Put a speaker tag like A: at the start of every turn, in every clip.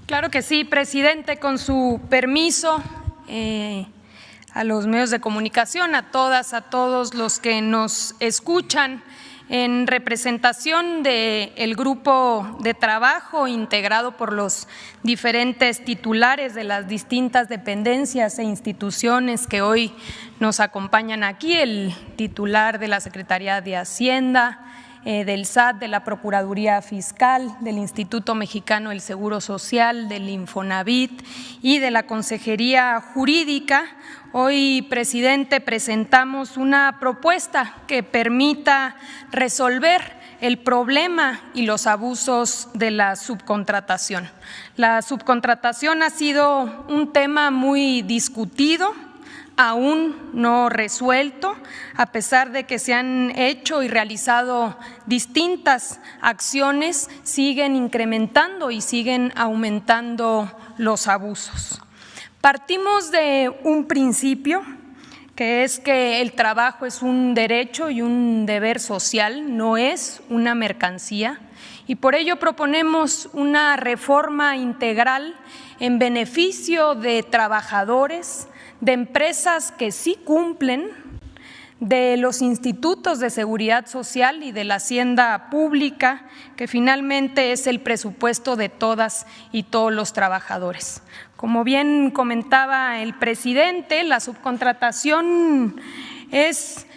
A: Claro que sí, presidente, con su permiso, a los medios de comunicación, a todas, a todos los que nos escuchan, en representación del grupo de trabajo integrado por los diferentes titulares de las distintas dependencias e instituciones que hoy nos acompañan aquí, el titular de la Secretaría de Hacienda, del SAT, de la Procuraduría Fiscal, del Instituto Mexicano del Seguro Social, del Infonavit y de la Consejería Jurídica. Hoy, presidente, presentamos una propuesta que permita resolver el problema y los abusos de la subcontratación. La subcontratación ha sido un tema muy discutido, aún no resuelto, a pesar de que se han hecho y realizado distintas acciones, siguen incrementando y siguen aumentando los abusos. Partimos de un principio, que es que el trabajo es un derecho y un deber social, no es una mercancía, y por ello proponemos una reforma integral en beneficio de trabajadores, de empresas que sí cumplen, de los institutos de seguridad social y de la hacienda pública, que finalmente es el presupuesto de todas y todos los trabajadores. Como bien comentaba el presidente, la subcontratación es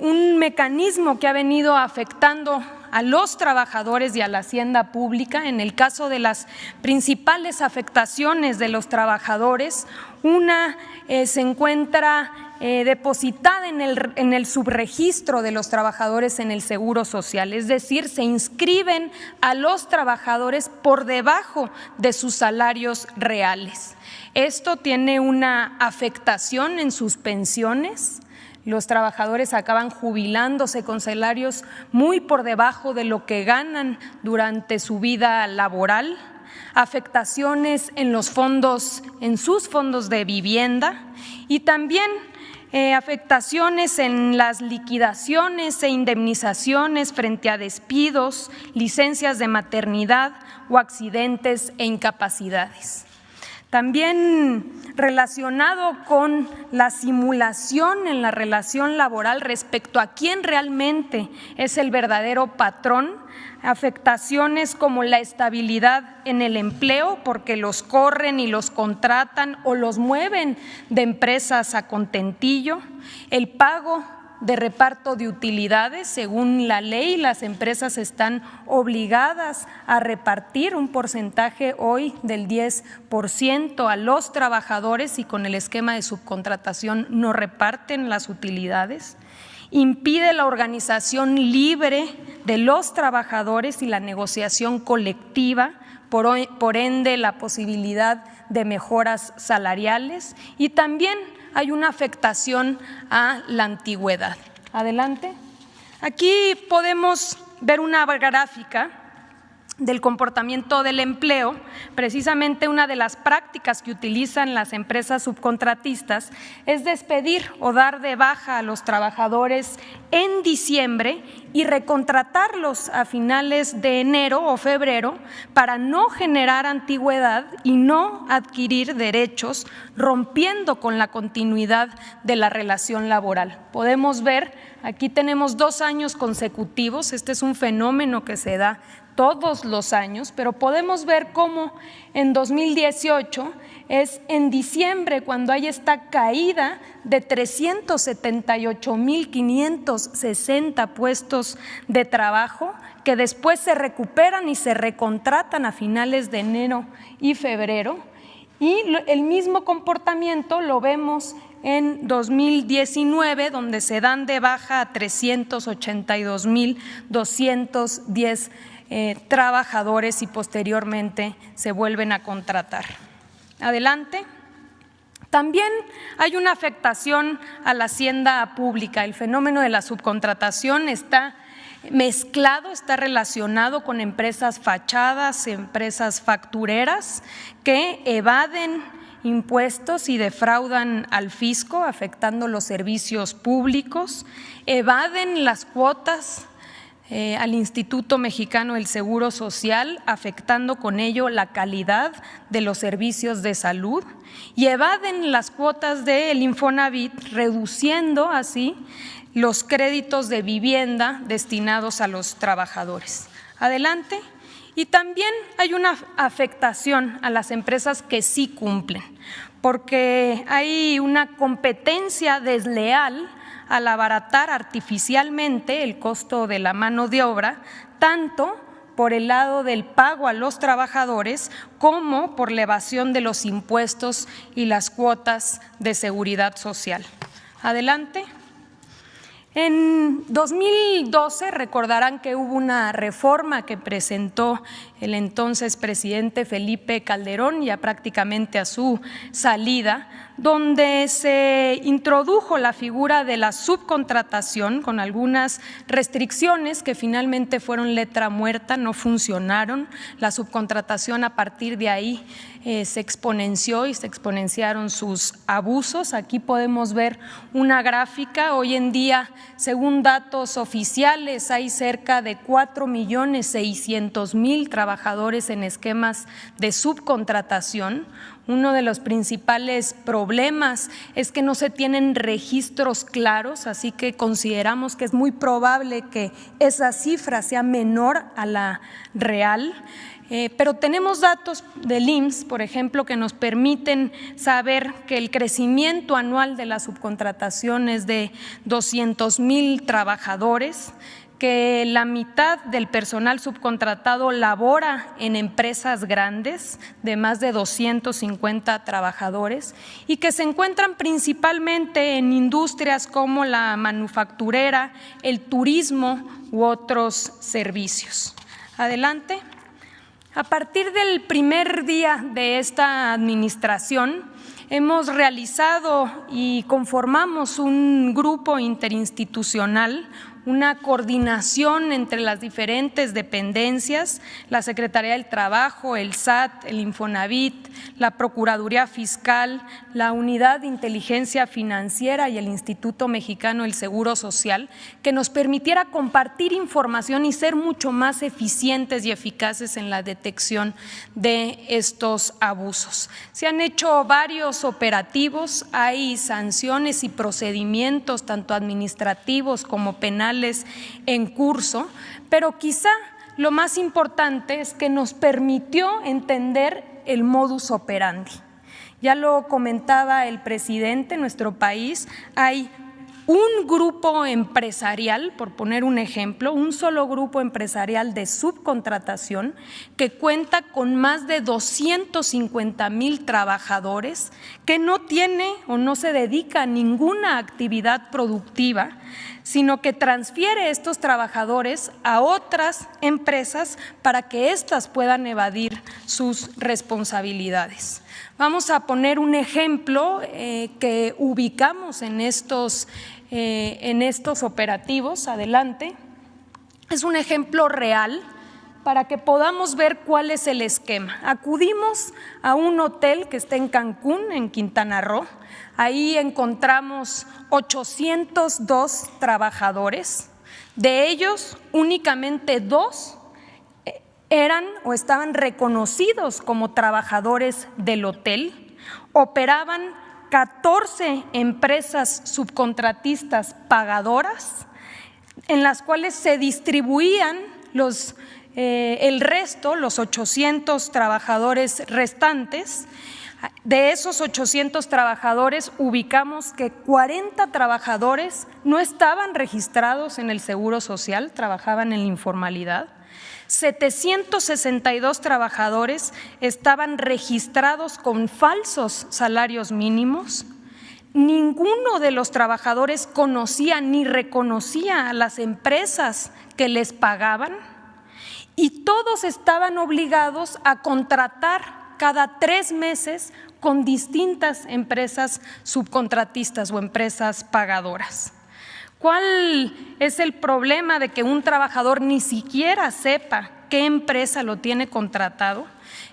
A: un mecanismo que ha venido afectando a los trabajadores y a la hacienda pública. En el caso de las principales afectaciones de los trabajadores, una se encuentra depositada en el subregistro de los trabajadores en el Seguro Social, es decir, se inscriben a los trabajadores por debajo de sus salarios reales. Esto tiene una afectación en sus pensiones. Los trabajadores acaban jubilándose con salarios muy por debajo de lo que ganan durante su vida laboral, afectaciones en los fondos, en sus fondos de vivienda y también afectaciones en las liquidaciones e indemnizaciones frente a despidos, licencias de maternidad o accidentes e incapacidades. También relacionado con la simulación en la relación laboral respecto a quién realmente es el verdadero patrón, afectaciones como la estabilidad en el empleo porque los corren y los contratan o los mueven de empresas a contentillo, el pago de reparto de utilidades. Según la ley, las empresas están obligadas a repartir un porcentaje hoy del 10% a los trabajadores y con el esquema de subcontratación no reparten las utilidades. Impide la organización libre de los trabajadores y la negociación colectiva, por ende la posibilidad de mejoras salariales y también hay una afectación a la antigüedad. Adelante. Aquí podemos ver una gráfica del comportamiento del empleo. Precisamente una de las prácticas que utilizan las empresas subcontratistas es despedir o dar de baja a los trabajadores en diciembre y recontratarlos a finales de enero o febrero para no generar antigüedad y no adquirir derechos, rompiendo con la continuidad de la relación laboral. Podemos ver, aquí tenemos 2 años consecutivos, este es un fenómeno que se da todos los años, pero podemos ver cómo en 2018 es en diciembre cuando hay esta caída de 378,560 puestos de trabajo que después se recuperan y se recontratan a finales de enero y febrero. Y el mismo comportamiento lo vemos en 2019, donde se dan de baja a 382,210 trabajadores y posteriormente se vuelven a contratar. Adelante. También hay una afectación a la hacienda pública. El fenómeno de la subcontratación está mezclado, está relacionado con empresas fachadas, empresas factureras que evaden impuestos y defraudan al fisco, afectando los servicios públicos, evaden las cuotas al Instituto Mexicano del Seguro Social, afectando con ello la calidad de los servicios de salud, y evaden las cuotas del Infonavit, reduciendo así los créditos de vivienda destinados a los trabajadores. Adelante. Y también hay una afectación a las empresas que sí cumplen, porque hay una competencia desleal al abaratar artificialmente el costo de la mano de obra, tanto por el lado del pago a los trabajadores como por la evasión de los impuestos y las cuotas de seguridad social. Adelante. En 2012 recordarán que hubo una reforma que presentó el entonces presidente Felipe Calderón, ya prácticamente a su salida, donde se introdujo la figura de la subcontratación con algunas restricciones que finalmente fueron letra muerta, no funcionaron. La subcontratación a partir de ahí se exponenció y se exponenciaron sus abusos. Aquí podemos ver una gráfica. Hoy en día, según datos oficiales, hay cerca de 4.600.000 trabajadores en esquemas de subcontratación. Uno de los principales problemas es que no se tienen registros claros, así que consideramos que es muy probable que esa cifra sea menor a la real. Pero tenemos datos del IMSS, por ejemplo, que nos permiten saber que el crecimiento anual de la subcontratación es de 200.000 trabajadores, que la mitad del personal subcontratado labora en empresas grandes de más de 250 trabajadores y que se encuentran principalmente en industrias como la manufacturera, el turismo u otros servicios. Adelante. A partir del primer día de esta administración, hemos realizado y conformamos un grupo interinstitucional, una coordinación entre las diferentes dependencias, la Secretaría del Trabajo, el SAT, el Infonavit, la Procuraduría Fiscal, la Unidad de Inteligencia Financiera y el Instituto Mexicano del Seguro Social, que nos permitiera compartir información y ser mucho más eficientes y eficaces en la detección de estos abusos. Se han hecho varios operativos, hay sanciones y procedimientos tanto administrativos como penales en curso, pero quizá lo más importante es que nos permitió entender el modus operandi. Ya lo comentaba el presidente, en nuestro país hay un grupo empresarial, por poner un ejemplo, un solo grupo empresarial de subcontratación que cuenta con más de 250,000 trabajadores, que no tiene o no se dedica a ninguna actividad productiva, sino que transfiere estos trabajadores a otras empresas para que éstas puedan evadir sus responsabilidades. Vamos a poner un ejemplo que ubicamos en estos operativos. Adelante. Es un ejemplo real para que podamos ver cuál es el esquema. Acudimos a un hotel que está en Cancún, en Quintana Roo. Ahí encontramos 802 trabajadores. De ellos, únicamente 2 eran o estaban reconocidos como trabajadores del hotel. Operaban 14 empresas subcontratistas pagadoras, en las cuales se distribuían el resto, los 800 trabajadores restantes. De esos 800 trabajadores, ubicamos que 40 trabajadores no estaban registrados en el Seguro Social, trabajaban en la informalidad. 762 trabajadores estaban registrados con falsos salarios mínimos. Ninguno de los trabajadores conocía ni reconocía a las empresas que les pagaban y todos estaban obligados a contratar cada 3 meses con distintas empresas subcontratistas o empresas pagadoras. ¿Cuál es el problema de que un trabajador ni siquiera sepa qué empresa lo tiene contratado?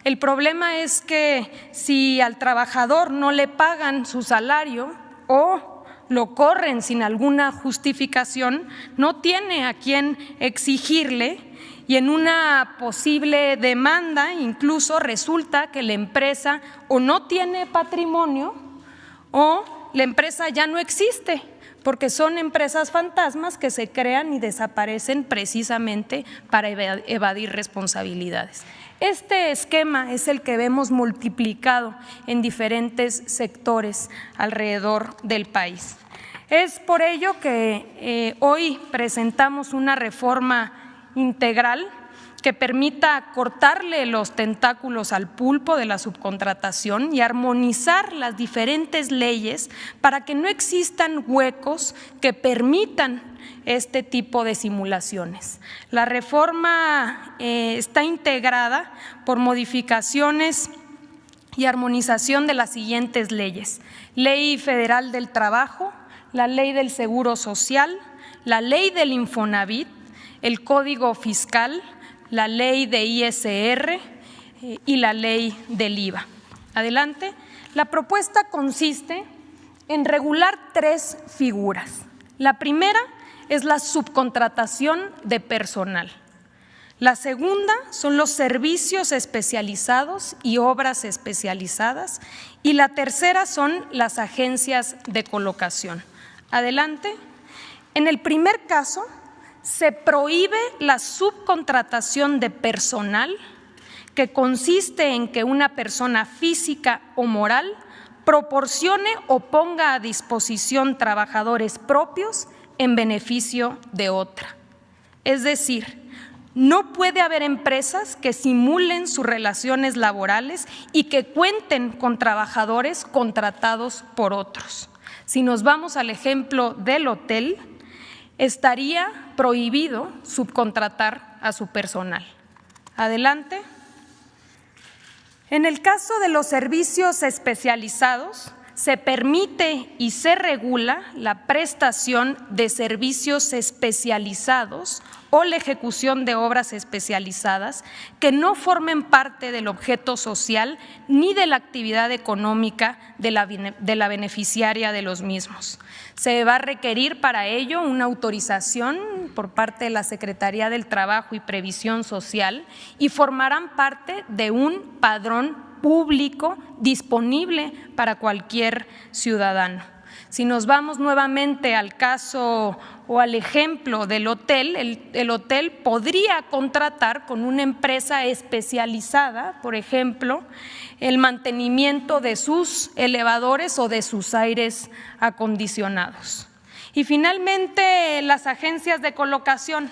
A: El problema es que si al trabajador no le pagan su salario o lo corren sin alguna justificación, no tiene a quién exigirle y en una posible demanda incluso resulta que la empresa o no tiene patrimonio o la empresa ya no existe, porque son empresas fantasmas que se crean y desaparecen precisamente para evadir responsabilidades. Este esquema es el que vemos multiplicado en diferentes sectores alrededor del país. Es por ello que hoy presentamos una reforma integral que permita cortarle los tentáculos al pulpo de la subcontratación y armonizar las diferentes leyes para que no existan huecos que permitan este tipo de simulaciones. La reforma está integrada por modificaciones y armonización de las siguientes leyes: Ley Federal del Trabajo, la Ley del Seguro Social, la Ley del Infonavit, el Código Fiscal, la Ley de ISR y la Ley del IVA. Adelante. La propuesta consiste en regular 3 figuras. La primera es la subcontratación de personal. La segunda son los servicios especializados y obras especializadas. Y la tercera son las agencias de colocación. Adelante. En el primer caso, se prohíbe la subcontratación de personal, que consiste en que una persona física o moral proporcione o ponga a disposición trabajadores propios en beneficio de otra. Es decir, no puede haber empresas que simulen sus relaciones laborales y que cuenten con trabajadores contratados por otros. Si nos vamos al ejemplo del hotel, estaría prohibido subcontratar a su personal. Adelante. En el caso de los servicios especializados, se permite y se regula la prestación de servicios especializados o la ejecución de obras especializadas que no formen parte del objeto social ni de la actividad económica de la beneficiaria de los mismos. Se va a requerir para ello una autorización por parte de la Secretaría del Trabajo y Previsión Social y formarán parte de un padrón público disponible para cualquier ciudadano. Si nos vamos nuevamente al caso o al ejemplo del hotel, el hotel podría contratar con una empresa especializada, por ejemplo, el mantenimiento de sus elevadores o de sus aires acondicionados. Y finalmente, las agencias de colocación.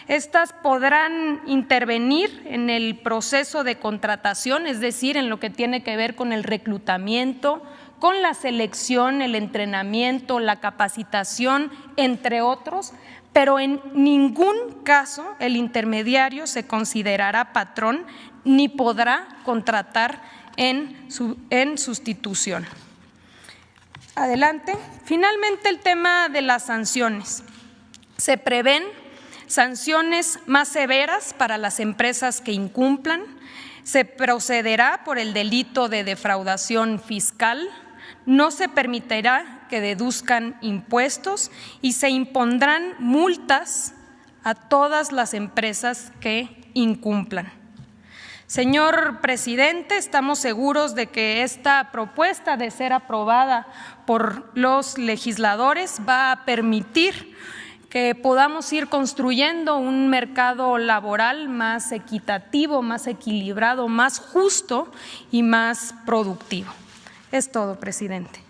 A: Estas podrán intervenir en el proceso de contratación, es decir, en lo que tiene que ver con el reclutamiento, con la selección, el entrenamiento, la capacitación, entre otros, pero en ningún caso el intermediario se considerará patrón ni podrá contratar en sustitución. Adelante. Finalmente, el tema de las sanciones. Se prevén sanciones más severas para las empresas que incumplan. Se procederá por el delito de defraudación fiscal. No se permitirá que deduzcan impuestos y se impondrán multas a todas las empresas que incumplan. Señor presidente, estamos seguros de que esta propuesta, de ser aprobada por los legisladores, va a permitir que podamos ir construyendo un mercado laboral más equitativo, más equilibrado, más justo y más productivo. Es todo, presidente.